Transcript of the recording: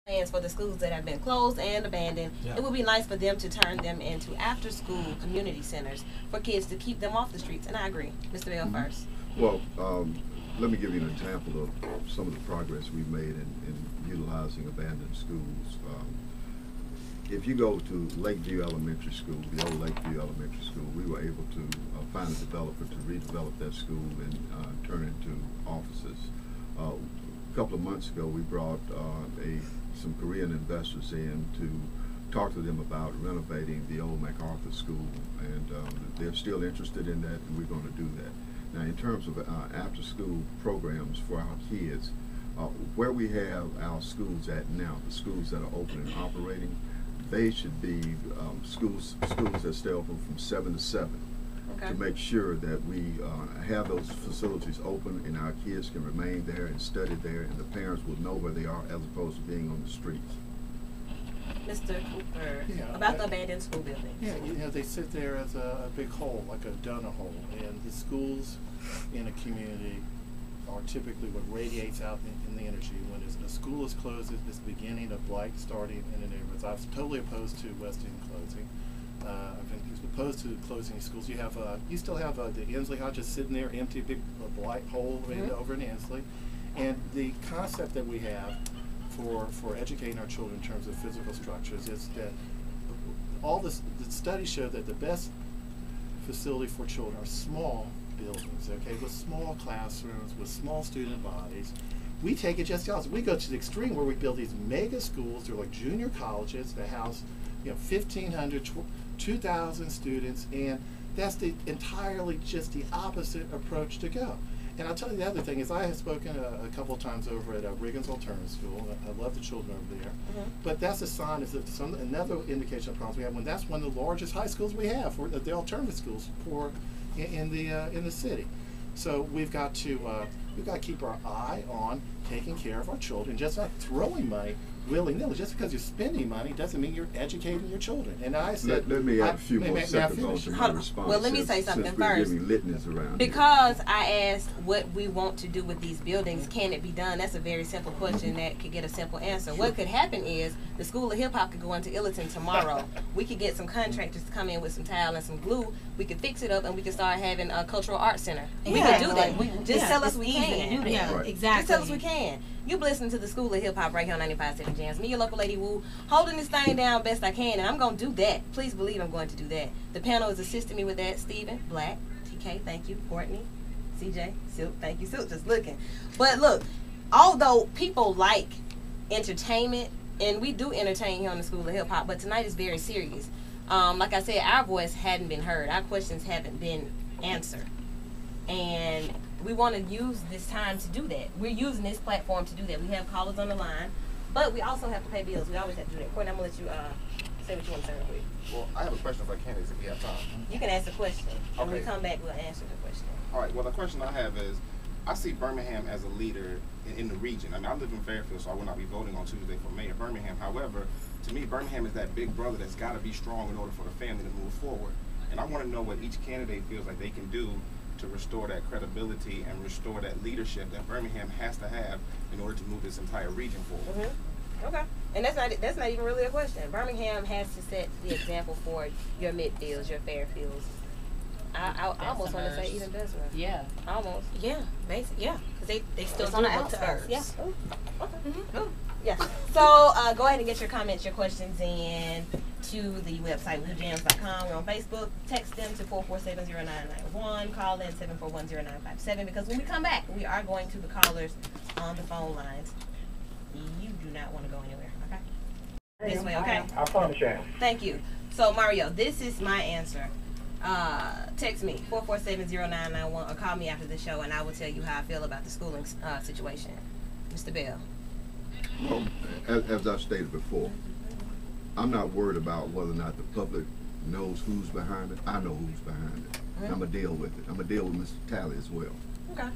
plans for the schools that have been closed and abandoned. It would be nice for them to turn them into after-school community centers for kids to keep them off the streets. And I agree. Mr. Bell first. Well, let me give you an example of some of the progress we've made in utilizing abandoned schools. If you go to Lakeview Elementary School, the old Lakeview Elementary School, we were able to find a developer to redevelop that school and turn it into offices. A couple of months ago, we brought some Korean investors in to talk to them about renovating the old MacArthur School, and they're still interested in that, and we're going to do that. Now, in terms of after-school programs for our kids, where we have our schools at now, the schools that are open and operating, they should be schools that stay open from 7 to 7. Okay. To make sure that we have those facilities open and our kids can remain there and study there, and the parents will know where they are as opposed to being on the streets. Mr. Cooper, about the abandoned school buildings. Yeah, you know, they sit there as a big hole, like a donut hole, and the schools in a community are typically what radiates out in the energy. When a school is closed, it's the beginning of blight starting in the neighborhoods. I was totally opposed to West End closing. I've been opposed to closing schools. You still have the Inslee High just sitting there empty, big blight hole over in Inslee. And the concept that we have for educating our children in terms of physical structures is that all the studies show that the best facility for children are small buildings, okay, with small classrooms, with small student bodies. We take it just the opposite. We go to the extreme where we build these mega schools. They're like junior colleges that house, 1,500, 2,000 students, and that's entirely just the opposite approach to go. And I'll tell you the other thing is I have spoken a couple of times over at Riggins Alternative School. I love the children over there. But that's a sign of another indication of problems we have when that's one of the largest high schools we have for the alternative schools in the city. So we've got to keep our eye on taking care of our children, just not throwing money willy-nilly. Just because you're spending money doesn't mean you're educating your children. And I said, let me add a few more seconds on to my response. Well, let me say something first. Because I asked what we want to do with these buildings, can it be done? That's a very simple question that could get a simple answer. Sure. What could happen is the School of Hip Hop could go into Illiton tomorrow. We could get some contractors to come in with some tile and some glue. We could fix it up and we could start having a cultural arts center. We could do that. Just tell us we can. Yeah, exactly. Just tell us we can. You listening to the School of Hip Hop right here on 95.7 Jams. Me, your local Lady Wu, holding this thing down best I can, and I'm going to do that. Please believe I'm going to do that. The panel is assisting me with that. Stephen, Black, TK, thank you. Courtney, CJ, Silk, thank you. Silk just looking. But look, although people like entertainment, and we do entertain here on the School of Hip Hop, but tonight is very serious. Like I said, our voice hadn't been heard. Our questions haven't been answered. And we want to use this time to do that. We're using this platform to do that. We have callers on the line, but we also have to pay bills. We always have to do that. Courtney, I'm going to let you say what you want to say real quick. Well, I have a question if I can, if we have time. You can ask the question. When Okay. we come back, we'll answer the question. All right, well, the question I have is, I see Birmingham as a leader in the region. I mean, I live in Fairfield, so I will not be voting on Tuesday for mayor of Birmingham. However, to me, Birmingham is that big brother that's got to be strong in order for the family to move forward. And I want to know what each candidate feels like they can do to restore that credibility and restore that leadership that Birmingham has to have in order to move this entire region forward. Okay, and that's not even really a question. Birmingham has to set the example for your midfields, your Fairfields. I almost want to say even Bessemer. Yeah. Almost. Yeah, basically, yeah. Because they still It's do on the look to outskirts. us. Yeah. Okay. Yeah. So go ahead and get your comments, your questions in to the website, WooJams.com. We're on Facebook. Text them to 447-0991. Call in 741-0957. Because when we come back, we are going to the callers on the phone lines. You do not want to go anywhere, okay? This way, okay? I promise you. Thank you. So, Mario, this is my answer. Text me, 447-0991, or call me after the show, and I will tell you how I feel about the schooling situation. Mr. Bell. Well, as I've stated before, I'm not worried about whether or not the public knows who's behind it. I know who's behind it. I'm going to deal with it. I'm going to deal with Mr. Talley as well. Okay.